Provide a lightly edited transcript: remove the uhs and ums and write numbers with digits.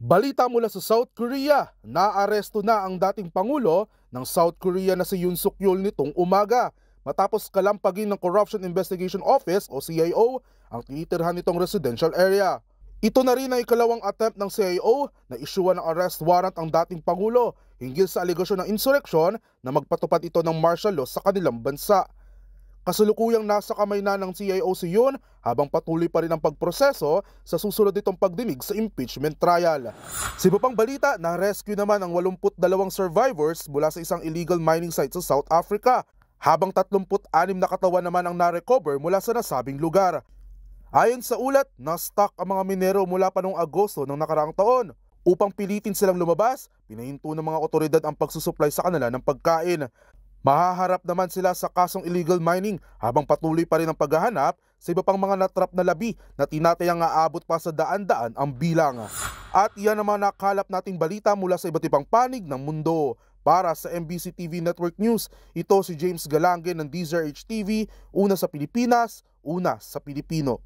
Balita mula sa South Korea, naaresto na ang dating Pangulo ng South Korea na si Yoon Suk Yeol nitong umaga matapos kalampagin ng Corruption Investigation Office o CIO ang tinitirhan nitong residential area. Ito na rin ang ikalawang attempt ng CIO na isyuan ng arrest warrant ang dating Pangulo hinggil sa alegasyon ng insurrection na magpatupad ito ng martial law sa kanilang bansa. Kasalukuyang nasa kamay na ng CIO si Yoon habang patuloy pa rin ang pagproseso sa susunod nitong pagdinig sa impeachment trial. Sa iba pang balita, na-rescue naman ang 82 survivors mula sa isang illegal mining site sa South Africa, habang 36 na katawan naman ang na-recover mula sa nasabing lugar. Ayon sa ulat, na-stuck ang mga minero mula pa noong Agosto ng nakaraang taon. Upang pilitin silang lumabas, pinahinto ng mga otoridad ang pagsusupply sa kanila ng pagkain. Mahaharap naman sila sa kasong illegal mining habang patuloy pa rin ang paghahanap sa iba pang mga natrap na labi na tinatayang aabot pa sa daan-daan ang bilang. At iyan ang mga nakalap nating balita mula sa iba't ibang panig ng mundo. Para sa MBC TV Network News, ito si James Galange ng DZRH TV, una sa Pilipinas, una sa Pilipino.